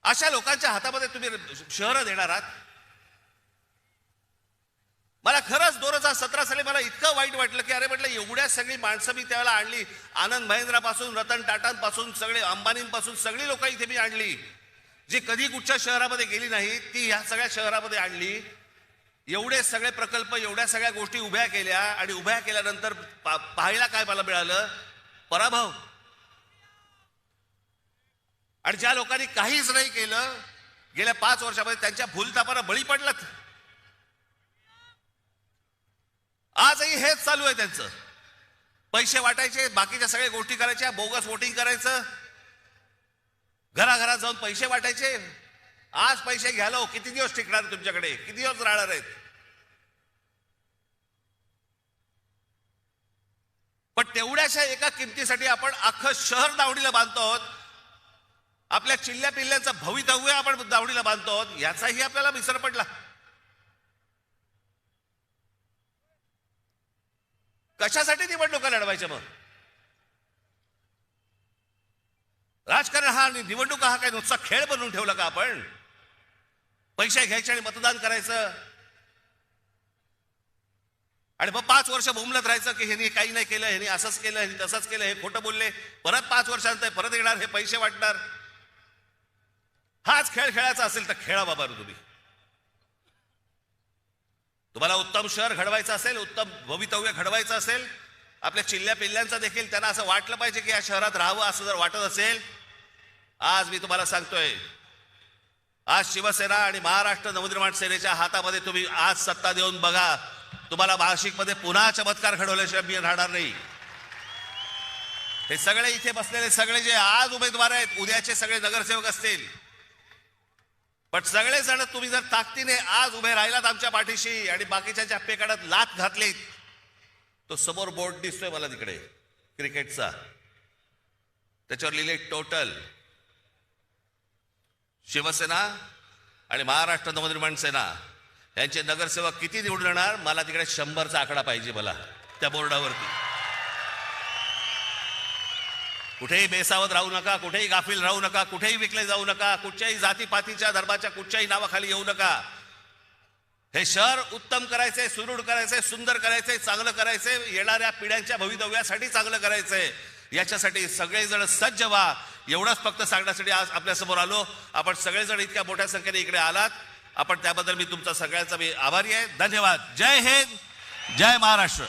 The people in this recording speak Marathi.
अशा लोकांच्या हातामध्ये तुम्ही शहरं देणार आहात? मला खरंच 2017 साली मला इतकं वाईट वाटलं की अरे म्हटलं एवढ्या सगळी माणसं मी त्यावेळेला आणली, आनंद महिंद्रापासून रतन टाटांपासून सगळे अंबानींपासून सगळी लोक इथे मी आणली, जी कधी कुठच्या शहरामध्ये गेली नाही ती ह्या सगळ्या शहरामध्ये आणली. एवढे सगळे प्रकल्प, एवढ्या सगळ्या गोष्टी उभ्या केल्या आणि उभ्या केल्यानंतर पाहायला काय मला मिळालं? पराभव. आणि ज्या लोकांनी काहीच नाही केलं गेल्या 5 वर्षामध्ये त्यांच्या भूलथापाला बळी पडलात. आजही हेच चालू आहे त्यांचं. पैसे वाटायचे, बाकीच्या सगळ्या गोष्टी करायच्या, बोगस वोटिंग करायचं, घराघरात जाऊन पैसे वाटायचे. आज पैसे घ्यालो, किती दिवस टिकणार तुमच्याकडे? किती दिवस राहणार आहेत? पण तेवढ्याशा एका किमतीसाठी आपण अख्खं शहर दावडीला बांधतो आहोत. आपल्या चिल्ल्या पिल्ल्यांचं भवितव्य आपण दावडीला बांधतो आहोत, याचाही आपल्याला विसर पडला. कशासाठी निवडणुका लढवायच्या? मग राजकारण हा निवडणुका हा काय नुसता खेळ बनवून ठेवला का आपण? पैसे घ्यायचे आणि मतदान करायचं आणि मग 5 वर्ष बोंबलत राहायचं की ह्यांनी काही नाही केलं, ह्यांनी असंच केलं, ह्यांनी तसंच केलं, हे खोटं बोलले. परत 5 वर्षांत परत येणार, हे पैसे वाटणार. हाच खेळ खेळायचा असेल तर खेळा बाबा. तुम्ही तुम्हाला उत्तम शहर घडवायचं असेल, उत्तम भवितव्य घडवायचं असेल, आपल्या चिल्ल्या पिल्ल्यांचं देखील त्यांना असं वाटलं पाहिजे की या शहरात राहावं असं जर वाटत असेल, आज मी तुम्हाला सांगतोय, आज शिवसेना आणि महाराष्ट्र नवनिर्माण सेनेच्या हातामध्ये तुम्ही आज सत्ता देऊन बघा. तुम्हाला नाशिकमध्ये पुन्हा चमत्कार घडवल्याशिवाय मी राहणार नाही. हे सगळे इथे बसलेले सगळे जे आज उमेदवार आहेत, उद्याचे सगळे नगरसेवक असतील, पण सगळेजण तुम्ही जर ताकदीने आज उभे राहिलात आमच्या पाठीशी आणि बाकीच्या पेकाडात लाथ घातलीत, तो समोर बोर्ड दिसतोय मला तिकडे क्रिकेटचा, त्याच्यावर लिहिले टोटल. शिवसेना आणि महाराष्ट्र नवनिर्माण सेना यांचे नगरसेवक किती निवडून येणार? मला तिकडे 100चा आकडा पाहिजे मला त्या बोर्डावरती. कुठेही बेसावत राहू नका, कुठेही गाफील राहू नका, कुठेही विकले जाऊ नका, कुठच्याही जातीपातीच्या धर्माच्या कुठच्याही नावाखाली येऊ नका. हे शहर उत्तम करायचंय, सुदृढ करायचंय, सुंदर करायचंय, चांगलं करायचंय, येणाऱ्या पिढ्यांच्या भवितव्यासाठी चांगलं करायचंय. याच्यासाठी सगळेजण सज्ज व्हा. एवढंच फक्त सांगण्यासाठी आज आपल्यासमोर आलो. आपण सगळेजण इतक्या मोठ्या संख्येने इकडे आलात, आपण त्याबद्दल मी तुमचा सगळ्यांचा मी आभारी आहे. धन्यवाद. जय हिंद, जय महाराष्ट्र.